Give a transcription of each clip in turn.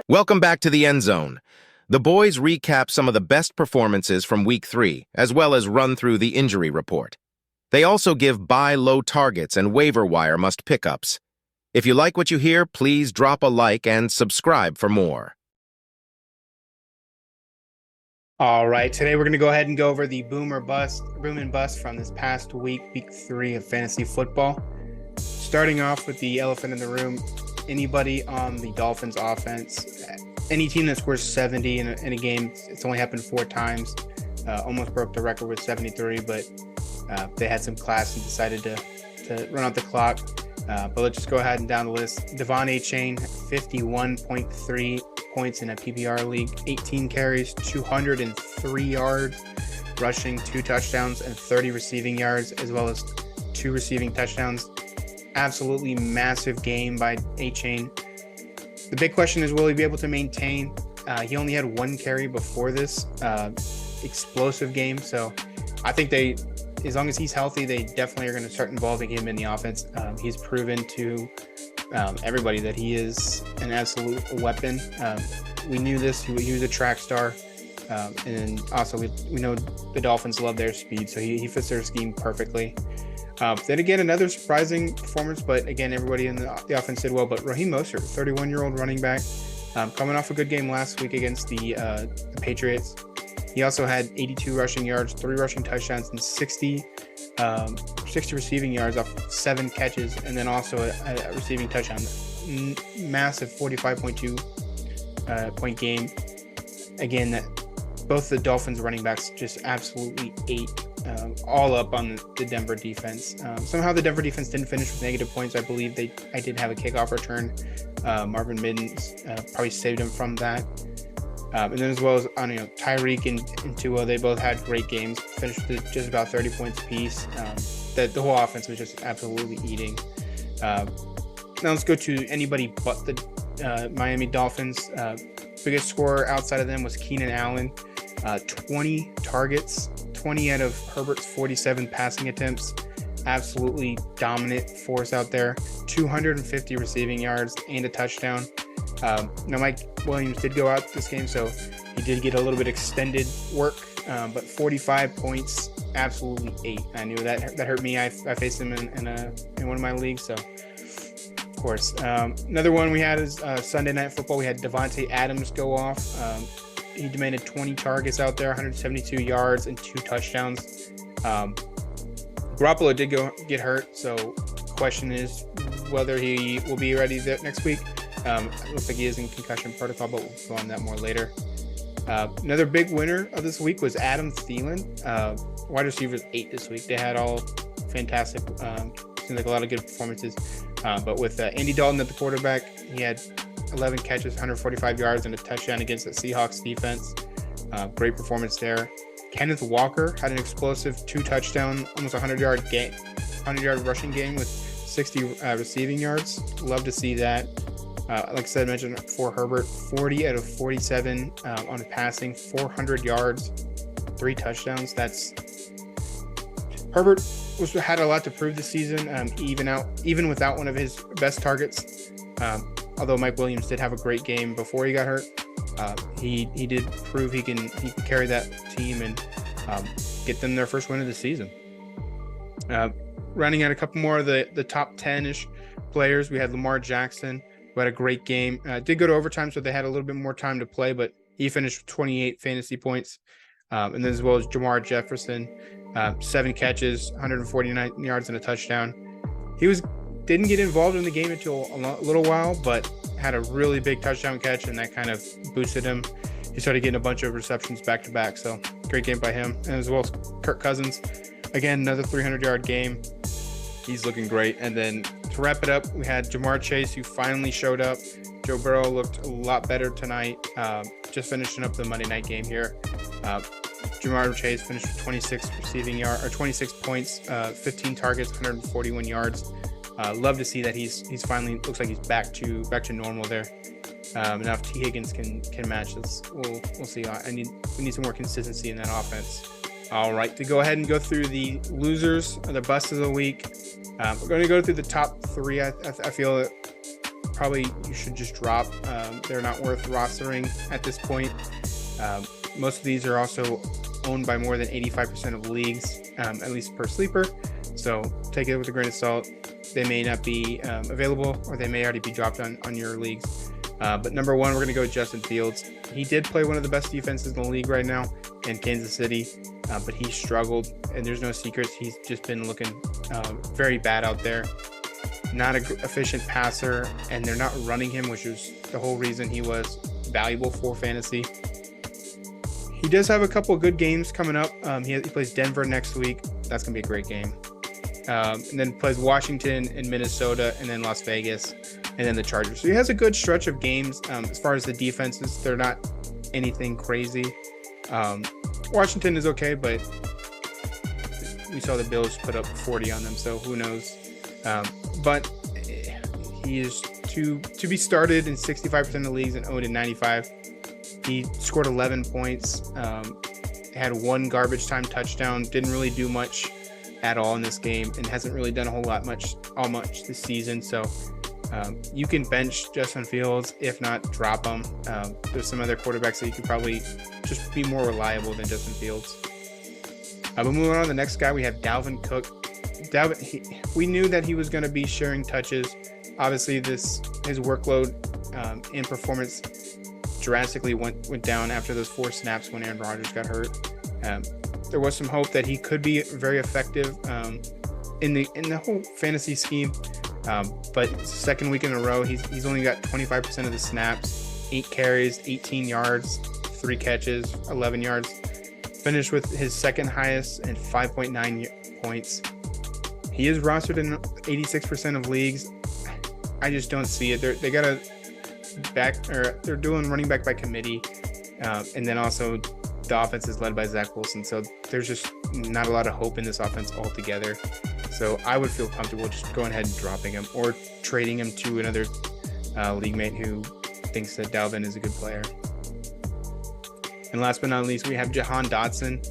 Welcome back to the Endzone. The boys recap some of the best performances from Week 3, as well as run through the injury report. They also give buy low targets and waiver wire must pickups. If you like what you hear, please drop a like and subscribe for more. All right, today we're going to go ahead and go over the boom and bust from this past week, Week 3 of fantasy football. Starting off with the elephant in the room, anybody on the Dolphins offense, any team that scores 70 in a game, it's only happened 4 times, almost broke the record with 73, but they had some class and decided to run out the clock. But let's just go ahead and down the list. Devon A-Chain, 51.3 points in a PPR league, 18 carries, 203 yards, rushing, 2 touchdowns, and 30 receiving yards, as well as 2 receiving touchdowns. Absolutely massive game by A-Chain. The big question is, will he be able to maintain? He only had 1 carry before this explosive game, so I think as long as he's healthy, they definitely are going to start involving him in the offense. He's proven to everybody that he is an absolute weapon. We knew this. He was a track star. And also we know the Dolphins love their speed, so he fits their scheme perfectly. Then again, another surprising performance, but again, everybody in the offense did well. But Raheem Mostert, 31-year-old running back, coming off a good game last week against the Patriots. He also had 82 rushing yards, 3 rushing touchdowns, and 60 receiving yards off 7 catches, and then also a receiving touchdown. Massive 45.2 point game. Again, both the Dolphins running backs just absolutely ate all up on the Denver defense. Somehow the Denver defense didn't finish with negative points. I believe I did have a kickoff return. Marvin Middens probably saved him from that. And then as well as Tyreek and Tua, they both had great games, finished with just about 30 points apiece. The whole offense was just absolutely eating. Now let's go to anybody but the Miami Dolphins. Biggest scorer outside of them was Keenan Allen. 20 targets, 20 out of Herbert's 47 passing attempts. Absolutely dominant force out there. 250 receiving yards and a touchdown. Now Mike Williams did go out this game, so he did get a little bit extended work, but 45 points, absolutely ate. I knew that hurt me. I faced him in one of my leagues, so of course. Another one we had is Sunday Night Football. We had Devontae Adams go off. He demanded 20 targets out there, 172 yards, and 2 touchdowns. Garoppolo did get hurt, so question is whether he will be ready next week. It looks like he is in concussion protocol, but we'll go on that more later. Another big winner of this week was Adam Thielen. Wide receivers 8 this week. They had all fantastic, seemed like a lot of good performances. But with Andy Dalton at the quarterback, he had 11 catches, 145 yards, and a touchdown against the Seahawks defense. Great performance there. Kenneth Walker had an explosive 2-touchdown, almost 100-yard rushing game with 60 receiving yards. Love to see that. Like I said, I mentioned for Herbert, 40 out of 47 on passing, 400 yards, 3 touchdowns. Herbert had a lot to prove this season, even without one of his best targets. Although Mike Williams did have a great game before he got hurt, he did prove he can carry that team and get them their first win of the season. Running at a couple more of the top 10-ish players, we had Lamar Jackson, who had a great game. Did go to overtime, so they had a little bit more time to play, but he finished with 28 fantasy points. And then as well as Jamar Jefferson, 7 catches, 149 yards, and a touchdown. He didn't get involved in the game until a little while, but had a really big touchdown catch, and that kind of boosted him. He started getting a bunch of receptions back to back, so great game by him. And as well as Kirk Cousins, again, another 300-yard game. He's looking great. And then to wrap it up, we had Jamar Chase, who finally showed up. Joe Burrow looked a lot better tonight. Just finishing up the Monday night game here. Jamar Chase finished with 26 points, 15 targets, 141 yards. Love to see that he's finally looks like he's back to normal there. Now if T. Higgins can match this, we'll see. We need some more consistency in that offense. All right, to go ahead and go through the losers or the busts of the week, we're going to go through the top 3. I feel that probably you should just drop. They're not worth rostering at this point. Most of these are also owned by more than 85% of leagues, at least per sleeper. So take it with a grain of salt. They may not be available, or they may already be dropped on your leagues. But number 1, we're going to go with Justin Fields. He did play one of the best defenses in the league right now in Kansas City, but he struggled, and there's no secrets. He's just been looking very bad out there. Not an efficient passer, and they're not running him, which is the whole reason he was valuable for fantasy. He does have a couple of good games coming up. He plays Denver next week. That's going to be a great game. And then plays Washington and Minnesota, and then Las Vegas, and then the Chargers. So he has a good stretch of games. As far as the defenses, they're not anything crazy. Washington is okay, but we saw the Bills put up 40 on them, so who knows. But he is to be started in 65% of the leagues and owned in 95. He scored 11 points, had 1 garbage time touchdown, didn't really do much at all in this game, and hasn't really done a whole lot much this season. So you can bench Justin Fields, if not drop him. There's some other quarterbacks that you could probably just be more reliable than Justin Fields. But moving on to the next guy, we have Dalvin Cook. We knew that he was going to be sharing touches. Obviously, his workload and performance drastically went down after those 4 snaps when Aaron Rodgers got hurt. There was some hope that he could be very effective in the whole fantasy scheme, but second week in a row, he's only got 25% of the snaps, 8 carries, 18 yards, 3 catches, 11 yards. Finished with his second highest and 5.9 points. He is rostered in 86% of leagues. I just don't see it. They got a they're doing running back by committee, and then also the offense is led by Zach Wilson. So there's just not a lot of hope in this offense altogether. So I would feel comfortable just going ahead and dropping him or trading him to another league mate who thinks that Dalvin is a good player. And last but not least, we have Jahan Dotson.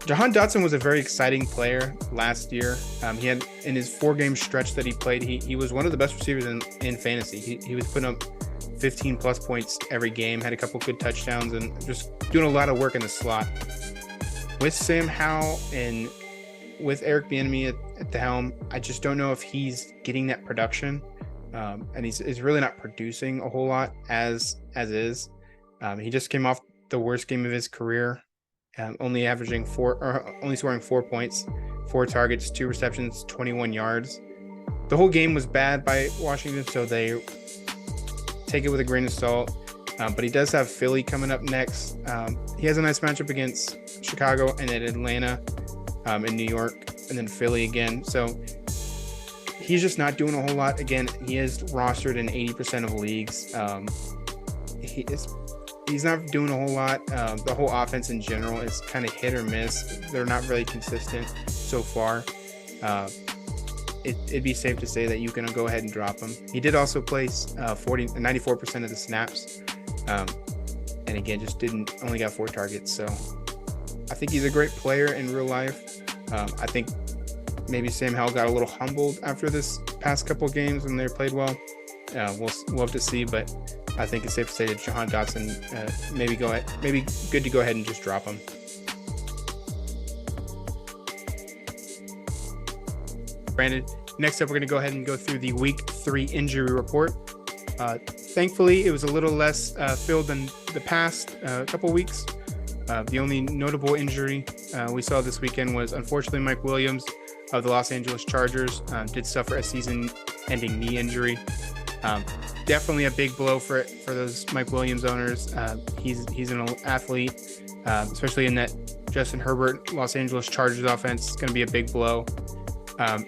Jahan Dotson was a very exciting player last year. He had, in his 4-game stretch that he played, he was one of the best receivers in fantasy. He was putting up 15 plus points every game, had a couple good touchdowns, and just doing a lot of work in the slot. With Sam Howell and with Eric Bieniemy at the helm, I just don't know if he's getting that production, and he's really not producing a whole lot as is. He just came off the worst game of his career, only scoring 4 points, 4 targets, 2 receptions, 21 yards. The whole game was bad by Washington, so they take it with a grain of salt. But he does have Philly coming up next. He has a nice matchup against Chicago and then Atlanta, in New York, and then Philly again. So he's just not doing a whole lot. Again, he is rostered in 80% of leagues. He's not doing a whole lot. The whole offense in general is kind of hit or miss. They're not really consistent so far. It'd be safe to say that you can go ahead and drop him. He did also place 94% of the snaps. And again, just only got 4 targets. So I think he's a great player in real life. I think maybe Sam Howell got a little humbled after this past couple games when they played well. We'll have to see, but I think it's safe to say that Jahan Dotson maybe good to go ahead and just drop him. Brandon, next up, we're going to go ahead and go through the Week 3 injury report. Thankfully, it was a little less filled than the past couple weeks. The only notable injury we saw this weekend was, unfortunately, Mike Williams of the Los Angeles Chargers did suffer a season-ending knee injury. Definitely a big blow for those Mike Williams owners. He's an athlete, especially in that Justin Herbert Los Angeles Chargers offense. It's going to be a big blow.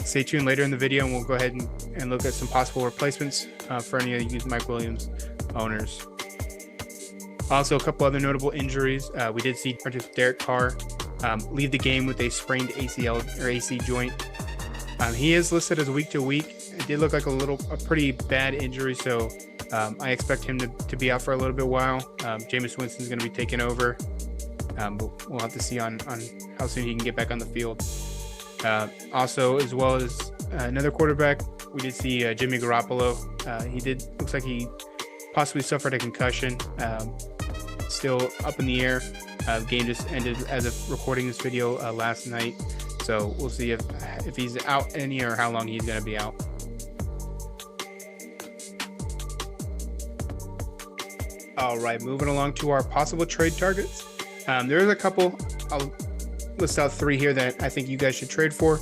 Stay tuned later in the video, and we'll go ahead and look at some possible replacements for any of you Mike Williams owners. Also, a couple other notable injuries. We did see Derek Carr leave the game with a sprained ACL or AC joint. He is listed as week to week. It did look like a pretty bad injury, so I expect him to be out for a little bit while. Jameis Winston's going to be taking over. But we'll have to see on how soon he can get back on the field. Also, as well as another quarterback, we did see Jimmy Garoppolo. Looks like he possibly suffered a concussion. Still up in the air. Game just ended as of recording this video last night. So we'll see if he's out any or how long he's going to be out. All right, moving along to our possible trade targets. There's a couple. I'll list out 3 here that I think you guys should trade for,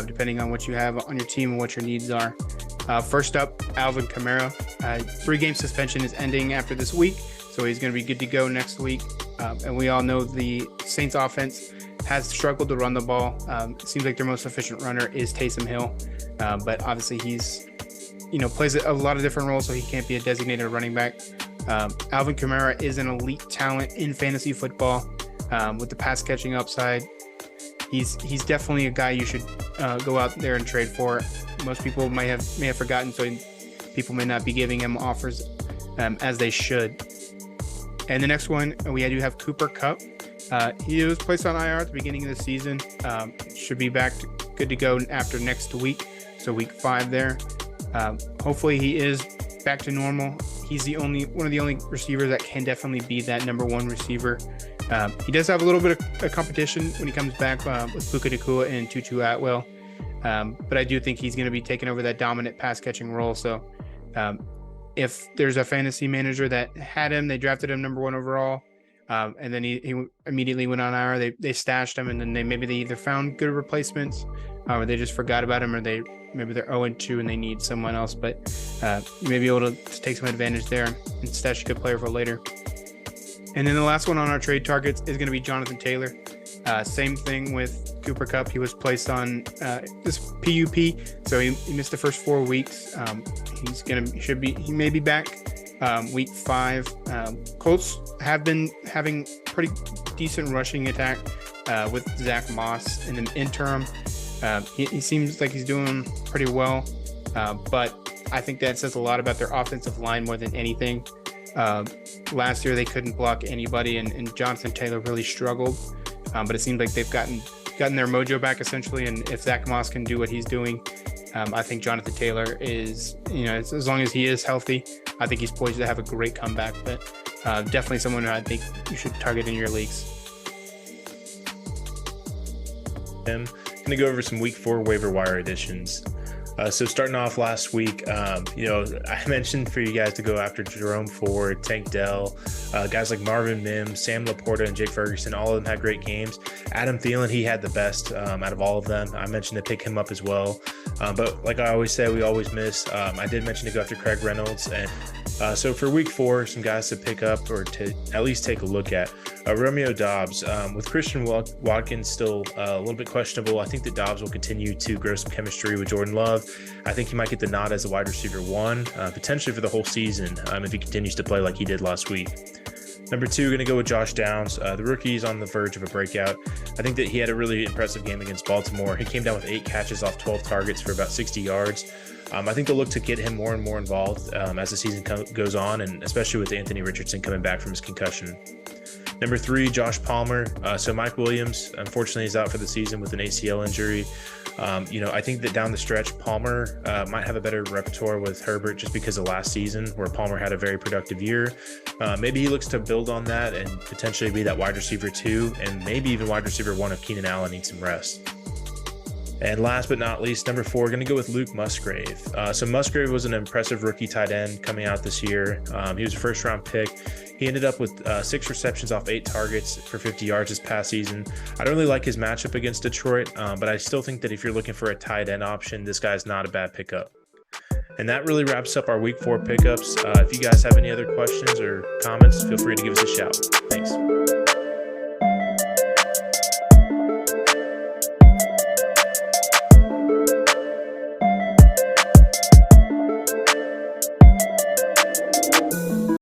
depending on what you have on your team and what your needs are. First up, Alvin Kamara. 3-game suspension is ending after this week, so he's going to be good to go next week. And we all know the Saints offense has struggled to run the ball. It seems like their most efficient runner is Taysom Hill, but obviously he's, plays a lot of different roles, so he can't be a designated running back. Alvin Kamara is an elite talent in fantasy football with the pass catching upside. He's definitely a guy you should go out there and trade for. Most people may have forgotten, so people may not be giving him offers as they should. And the next one, we do have Cooper Kupp. He was placed on IR at the beginning of the season. Should be back good to go after next week, so week 5 there. Hopefully he is back to normal. He's one of the only receivers that can definitely be that number 1 receiver. He does have a little bit of competition when he comes back with Puka Nacua and Tutu Atwell. But I do think he's going to be taking over that dominant pass catching role. So if there's a fantasy manager that had him, they drafted him number 1 overall, and then he immediately went on IR, they stashed him, and then they either found good replacements or they just forgot about him, or maybe they're 0-2 and they need someone else. But you may be able to take some advantage there and stash a good player for later. And then the last one on our trade targets is going to be Jonathan Taylor. Same thing with Cooper Kupp. He was placed on this PUP, so he missed the first 4 weeks. He may be back week 5. Colts have been having pretty decent rushing attack with Zach Moss in the interim. He seems like he's doing pretty well, but I think that says a lot about their offensive line more than anything. Last year they couldn't block anybody, and Jonathan Taylor really struggled. But it seems like they've gotten their mojo back essentially, and if Zach Moss can do what he's doing, I think Jonathan Taylor is, as long as he is healthy, I think he's poised to have a great comeback. But definitely someone who I think you should target in your leagues. I'm going to go over some week 4 waiver wire additions. So starting off last week, I mentioned for you guys to go after Jerome Ford, Tank Dell, guys like Marvin Mims, Sam Laporta, and Jake Ferguson. All of them had great games. Adam Thielen, he had the best out of all of them. I mentioned to pick him up as well. But like I always say, we always miss. I did mention to go after Craig Reynolds. And so for week 4, some guys to pick up or to at least take a look at. Romeo Doubs, with Christian Watkins still a little bit questionable, I think that Doubs will continue to grow some chemistry with Jordan Love. I think he might get the nod as a wide receiver 1, potentially for the whole season if he continues to play like he did last week. Number 2, going to go with Josh Downs. The rookie is on the verge of a breakout. I think that he had a really impressive game against Baltimore. He came down with 8 catches off 12 targets for about 60 yards. I think they'll look to get him more and more involved as the season goes on, and especially with Anthony Richardson coming back from his concussion. Number 3, Josh Palmer. So Mike Williams, unfortunately, is out for the season with an ACL injury. I think that down the stretch, Palmer might have a better repertoire with Herbert just because of last season where Palmer had a very productive year. Maybe he looks to build on that and potentially be that wide receiver 2 and maybe even wide receiver 1 if Keenan Allen needs some rest. And last but not least, number 4, going to go with Luke Musgrave. So Musgrave was an impressive rookie tight end coming out this year. He was a first-round pick. He ended up with 6 receptions off 8 targets for 50 yards this past season. I don't really like his matchup against Detroit, but I still think that if you're looking for a tight end option, this guy's not a bad pickup. And that really wraps up our week 4 pickups. If you guys have any other questions or comments, feel free to give us a shout. Thanks.